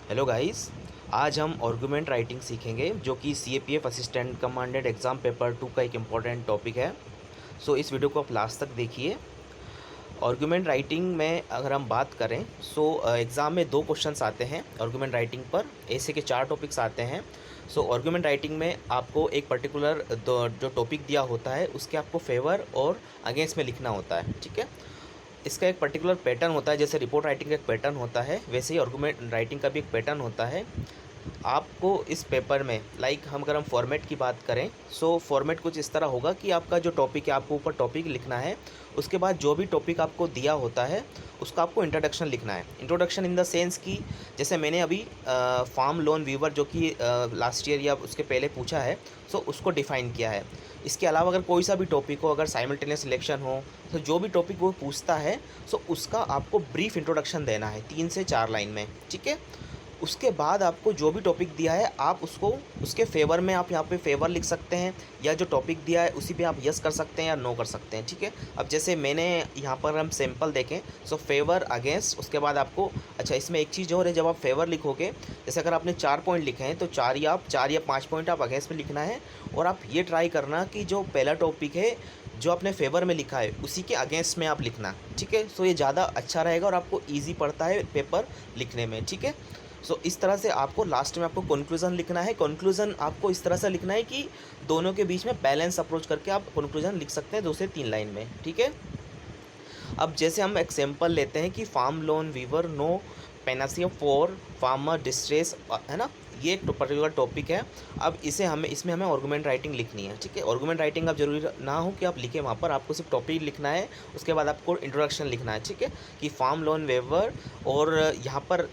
Hello guys. आज हम argument writing सीखेंगे जो कि CAPF assistant commandant exam paper 2 का एक इम्पॉर्टेंट टॉपिक है। इस वीडियो को आप लास्ट तक देखिए। आर्गुमेंट राइटिंग में अगर हम बात करें एग्ज़ाम में 2 क्वेश्चंस आते हैं आर्गुमेंट राइटिंग पर। ऐसे के 4 टॉपिक्स आते हैं। आर्गुमेंट राइटिंग में आपको एक पर्टिकुलर जो टॉपिक दिया होता है उसके आपको फेवर और अगेंस्ट में लिखना होता है, ठीक है। इसका एक पर्टिकुलर पैटर्न होता है, जैसे रिपोर्ट राइटिंग का एक पैटर्न होता है वैसे ही आर्गुमेंट राइटिंग का भी एक पैटर्न होता है। आपको इस पेपर में हम अगर हम फॉर्मेट की बात करें फॉर्मेट कुछ इस तरह होगा कि आपका जो टॉपिक है आपको ऊपर टॉपिक लिखना है। उसके बाद जो भी टॉपिक आपको दिया होता है उसका आपको इंट्रोडक्शन लिखना है। इंट्रोडक्शन इन द सेंस कि जैसे मैंने अभी फार्म लोन वीवर जो कि लास्ट ईयर या उसके पहले पूछा है उसको डिफ़ाइन किया है। इसके अलावा अगर कोई सा भी टॉपिक हो, अगर साइमल्टेनियस सिलेक्शन हो तो जो भी टॉपिक वो पूछता है उसका आपको ब्रीफ इंट्रोडक्शन देना है 3 से 4 लाइन में, ठीक है। उसके बाद आपको जो भी टॉपिक दिया है आप उसको उसके फेवर में आप यहाँ पे फेवर लिख सकते हैं, या जो टॉपिक दिया है उसी पे आप यस कर सकते हैं या नो कर सकते हैं, ठीक है। अब जैसे मैंने यहाँ पर हम सैम्पल देखें फेवर अगेंस्ट, उसके बाद आपको अच्छा इसमें एक चीज़ और है, जब आप फेवर लिखोगे जैसे अगर आपने 4 पॉइंट लिखे हैं तो 4 या 5 पॉइंट आप अगेंस्ट में लिखना है। और आप ये ट्राई करना कि जो पहला टॉपिक है जो आपने फेवर में लिखा है उसी के अगेंस्ट में आप लिखना, ठीक है। ये ज़्यादा अच्छा रहेगा और आपको ईजी पड़ता है पेपर लिखने में, ठीक है। इस तरह से आपको लास्ट में आपको कंक्लूज़न लिखना है। कंक्लूज़न आपको इस तरह से लिखना है कि दोनों के बीच में बैलेंस अप्रोच करके आप कंक्लूज़न लिख सकते हैं 2 से 3 लाइन में, ठीक है। अब जैसे हम एग्जांपल लेते हैं कि farm loan waiver no panacea for farmer distress, है ना। ये एक पर्टिकुलर टॉपिक है। अब इसमें हमें आर्गुमेंट राइटिंग लिखनी है, ठीक है। आर्गुमेंट राइटिंग अब जरूरी ना हो कि आप लिखें वहाँ पर, आपको सिर्फ टॉपिक लिखना है। उसके बाद आपको इंट्रोडक्शन लिखना है, ठीक है, कि फार्म लोन वेवर। और यहाँ पर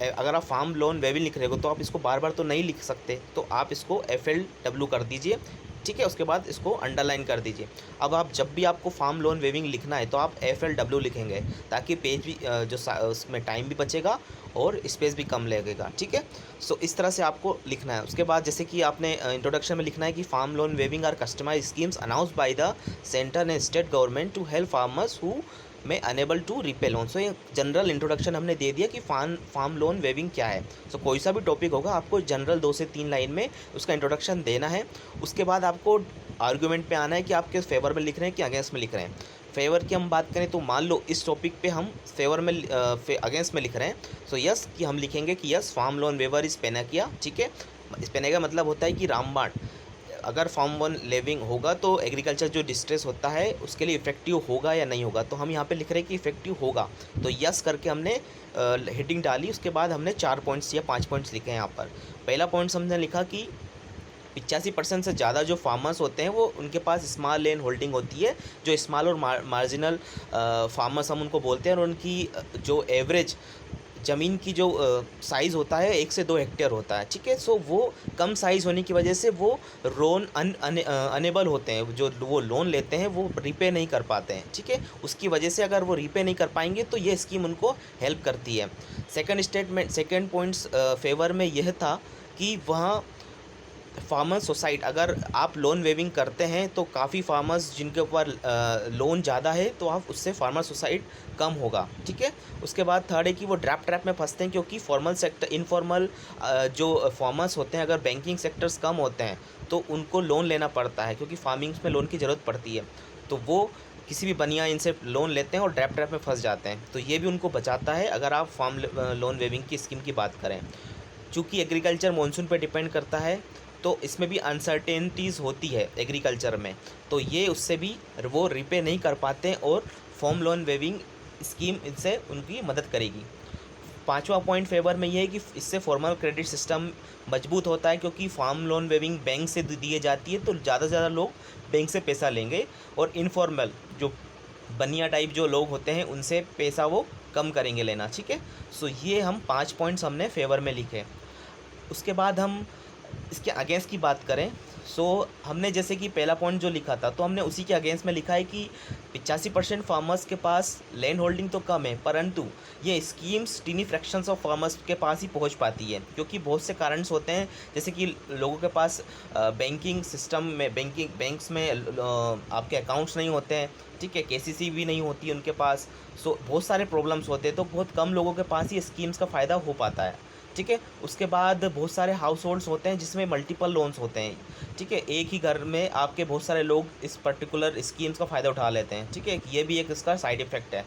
अगर आप फार्म लोन वेविंग लिख रहे हो तो आप इसको बार बार तो नहीं लिख सकते, तो आप इसको FLW कर दीजिए, ठीक है। उसके बाद इसको अंडरलाइन कर दीजिए। अब आप जब भी आपको फार्म लोन वेविंग लिखना है तो आप FLW लिखेंगे, ताकि पेज भी उसमें टाइम भी बचेगा और स्पेस भी कम लगेगा, ठीक है। इस तरह से आपको लिखना है। उसके बाद जैसे कि आपने इंट्रोडक्शन में लिखना है कि farm loan waiving are customised schemes announced by the centre and state government to help farmers who में अनेबल टू रिपे लोन। ये जनरल इंट्रोडक्शन हमने दे दिया कि फार्म लोन वेविंग क्या है। कोई सा भी टॉपिक होगा आपको जनरल 2 से 3 लाइन में उसका इंट्रोडक्शन देना है। उसके बाद आपको आर्गुमेंट पे आना है कि आप किस फेवर में लिख रहे हैं कि अगेंस्ट में लिख रहे हैं। फेवर की हम बात करें तो मान लो इस टॉपिक पे हम फेवर में अगेंस्ट में लिख रहे हैं यस कि हम लिखेंगे कि यस फार्म लोन वेवर इस पेना किया, ठीक है। इस पेना का मतलब होता है कि रामबाण, अगर फार्म वन लेविंग होगा तो एग्रीकल्चर जो डिस्ट्रेस होता है उसके लिए इफेक्टिव होगा या नहीं होगा। तो हम यहाँ पे लिख रहे हैं कि इफेक्टिव होगा, तो यस करके हमने हेडिंग डाली। उसके बाद हमने 4 पॉइंट्स या 5 पॉइंट्स लिखे हैं यहाँ पर। पहला पॉइंट्स हमने लिखा कि 85% से ज़्यादा जो फार्मर्स होते हैं वो उनके पास स्मॉल लैंड होल्डिंग होती है। जो स्मॉल और मार्जिनल फार्मर्स हम उनको बोलते हैं, और उनकी जो एवरेज ज़मीन की जो साइज़ होता है 1 से 2 हेक्टेयर होता है, ठीक है। वो कम साइज़ होने की वजह से वो लोन अनेबल होते हैं, जो वो लोन लेते हैं वो रिपे नहीं कर पाते हैं, ठीक है। उसकी वजह से अगर वो रिपे नहीं कर पाएंगे तो ये स्कीम उनको हेल्प करती है। सेकंड पॉइंट्स फेवर में यह था कि वहाँ फार्मर सोसाइटी, अगर आप लोन वेविंग करते हैं तो काफ़ी फार्मर्स जिनके ऊपर लोन ज़्यादा है तो आप उससे फार्मर सोसाइटी कम होगा, ठीक है। उसके बाद थर्ड है कि वो ड्रैप ट्रैप में फंसते हैं, क्योंकि फॉर्मल सेक्टर इनफॉर्मल जो फार्मर्स होते हैं, अगर बैंकिंग सेक्टर्स कम होते हैं तो उनको लोन लेना पड़ता है, क्योंकि फार्मिंग्स में लोन की ज़रूरत पड़ती है। तो वो किसी भी बनिया इनसे लोन लेते हैं और ड्रैप ट्रैप में फंस जाते हैं। तो ये भी उनको बचाता है अगर आप फार्म लोन वेविंग की स्कीम की बात करें। चूँकि एग्रीकल्चर मानसून पर डिपेंड करता है तो इसमें भी अनसर्टेनिटीज़ होती है एग्रीकल्चर में, तो ये उससे भी वो रिपे नहीं कर पाते और फार्म लोन वेविंग स्कीम इनसे उनकी मदद करेगी। पांचवा पॉइंट फेवर में ये है कि इससे फॉर्मल क्रेडिट सिस्टम मजबूत होता है, क्योंकि फार्म लोन वेविंग बैंक से दिए जाती है तो ज़्यादा से ज़्यादा लोग बैंक से पैसा लेंगे, और इनफॉर्मल जो बनिया टाइप जो लोग होते हैं उनसे पैसा वो कम करेंगे लेना, ठीक है। ये हम 5 पॉइंट्स हमने फेवर में लिखे। उसके बाद हम इसके अगेंस्ट की बात करें हमने जैसे कि पहला पॉइंट जो लिखा था तो हमने उसी के अगेंस्ट में लिखा है कि 85% फार्मर्स के पास लैंड होल्डिंग तो कम है, परंतु ये schemes tiny fractions of farmers के पास ही पहुंच पाती है, क्योंकि बहुत से कारणस होते हैं। जैसे कि लोगों के पास बैंकिंग सिस्टम में बैंक्स में आपके अकाउंट्स नहीं होते हैं, ठीक है, KCC भी नहीं होती उनके पास। बहुत सारे प्रॉब्लम्स होते हैं, तो बहुत कम लोगों के पास ही स्कीम्स का फ़ायदा हो पाता है, ठीक है। उसके बाद बहुत सारे हाउस होल्ड्स होते हैं जिसमें मल्टीपल लोन्स होते हैं, ठीक है। एक ही घर में आपके बहुत सारे लोग इस पर्टिकुलर स्कीम्स का फ़ायदा उठा लेते हैं, ठीक है। ये भी एक इसका साइड इफ़ेक्ट है।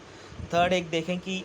थर्ड एक देखें कि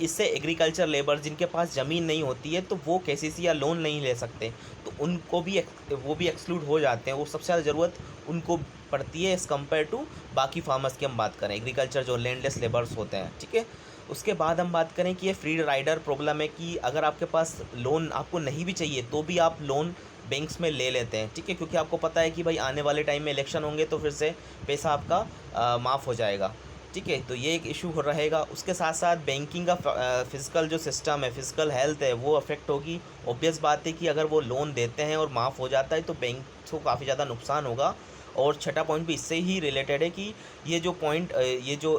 इससे एग्रीकल्चर लेबर जिनके पास ज़मीन नहीं होती है तो वो केसीसी या लोन नहीं ले सकते, तो उनको भी वो भी एक्सक्लूड हो जाते हैं। वो सबसे ज़्यादा ज़रूरत उनको पड़ती है एज़ कम्पेयर टू बाकी फार्मर्स की हम बात करें, एग्रीकल्चर जो लैंडलेस लेबर्स होते हैं, ठीक है। उसके बाद हम बात करें कि ये फ्री राइडर प्रॉब्लम है कि अगर आपके पास लोन आपको नहीं भी चाहिए तो भी आप लोन बैंक्स में ले लेते हैं, ठीक है, क्योंकि आपको पता है कि भाई आने वाले टाइम में इलेक्शन होंगे तो फिर से पैसा आपका माफ़ हो जाएगा, ठीक है। तो ये एक इशू हो रहेगा। उसके साथ साथ बैंकिंग का फिज़िकल जो सिस्टम है, फिज़िकल हेल्थ है, वो अफेक्ट होगी। ऑब्वियस बात है कि अगर वो लोन देते हैं और माफ़ हो जाता है तो बैंक को काफ़ी ज़्यादा नुकसान होगा। और छठा पॉइंट भी इससे ही रिलेटेड है कि ये जो पॉइंट ये जो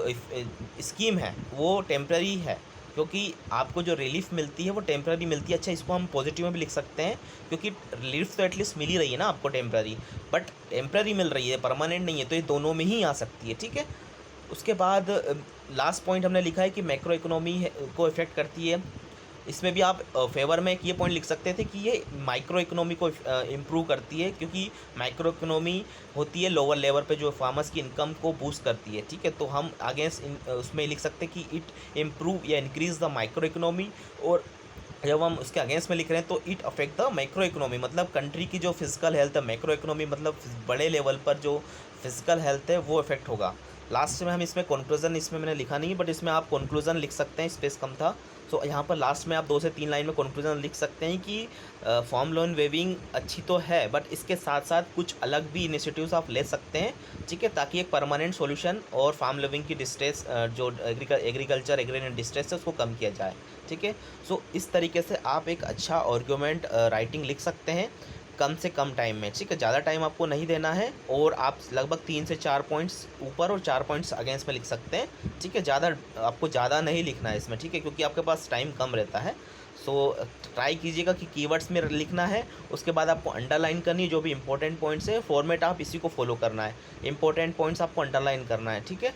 स्कीम है वो टेम्प्रेरी है, क्योंकि आपको जो रिलीफ मिलती है वो टेम्प्रेरी मिलती है। अच्छा, इसको हम पॉजिटिव में भी लिख सकते हैं, क्योंकि रिलीफ तो एटलीस्ट मिल ही रही है ना आपको टेम्प्रेरी, बट टेम्प्रेरी मिल रही है, परमानेंट नहीं है, तो ये दोनों में ही आ सकती है, ठीक है। उसके बाद लास्ट पॉइंट हमने लिखा है कि मैक्रो इकोनॉमी को इफ़ेक्ट करती है। इसमें भी आप फेवर में एक ये पॉइंट लिख सकते थे कि ये माइक्रो इकोनॉमी को इम्प्रूव करती है, क्योंकि माइक्रो इकोनॉमी होती है लोअर लेवल पे जो फार्मर्स की इनकम को बूस्ट करती है, ठीक है। तो हम अगेंस्ट उसमें लिख सकते हैं कि इट इम्प्रूव या इंक्रीज़ द माइक्रो इकोनॉमी। और जब हम उसके अगेंस्ट में लिख रहे हैं तो it affect the micro economy, मतलब कंट्री की जो फिजिकल हेल्थ है। माइक्रो इकोनॉमी मतलब बड़े लेवल पर जो फिजिकल हेल्थ है वो इफेक्ट होगा। लास्ट में हम इसमें कंक्लूजन, इसमें मैंने लिखा नहीं है बट इसमें आप कंक्लूजन लिख सकते हैं, स्पेस कम था। तो यहाँ पर लास्ट में आप 2 से 3 लाइन में कंक्लूजन लिख सकते हैं कि फार्म लोन वेविंग अच्छी तो है बट इसके साथ साथ कुछ अलग भी इनिशिएटिव्स आप ले सकते हैं, ठीक है, ताकि एक परमानेंट सॉल्यूशन और फार्म लिविंग की डिस्ट्रेस जो एग्रीकल्चर एग्रीन डिस्ट्रेस है उसको कम किया जाए, ठीक है। सो इस तरीके से आप एक अच्छा आर्गूमेंट राइटिंग लिख सकते हैं कम से कम टाइम में, ठीक है। ज़्यादा टाइम आपको नहीं देना है और आप लगभग 3 से 4 पॉइंट्स ऊपर और 4 पॉइंट्स अगेंस्ट में लिख सकते हैं, ठीक है। आपको ज़्यादा नहीं लिखना है इसमें, ठीक है, क्योंकि आपके पास टाइम कम रहता है। सो ट्राई कीजिएगा कि कीवर्ड्स में लिखना है। उसके बाद आपको अंडरलाइन करनी है जो भी इंपॉर्टेंट पॉइंट्स है, फॉर्मेट आप इसी को फॉलो करना है, इंपॉर्टेंट पॉइंट्स आपको अंडरलाइन करना है, ठीक है।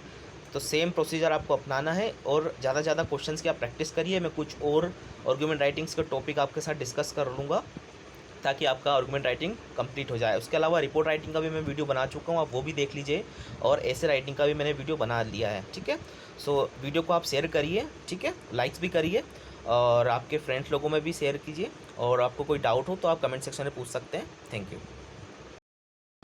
तो सेम प्रोसीजर आपको अपनाना है और ज़्यादा से ज़्यादा क्वेश्चंस की आप प्रैक्टिस करिए। मैं कुछ और आर्गुमेंट राइटिंग्स के टॉपिक आपके साथ डिस्कस कर लूँगा ताकि आपका आर्गुमेंट राइटिंग कंप्लीट हो जाए। उसके अलावा रिपोर्ट राइटिंग का भी मैं वीडियो बना चुका हूँ, आप वो भी देख लीजिए, और ऐसे राइटिंग का भी मैंने वीडियो बना लिया है, ठीक है। सो वीडियो को आप शेयर करिए, ठीक है, लाइक्स भी करिए और आपके फ्रेंड्स लोगों में भी शेयर कीजिए। और आपको कोई डाउट हो तो आप कमेंट सेक्शन में पूछ सकते हैं। Thank you.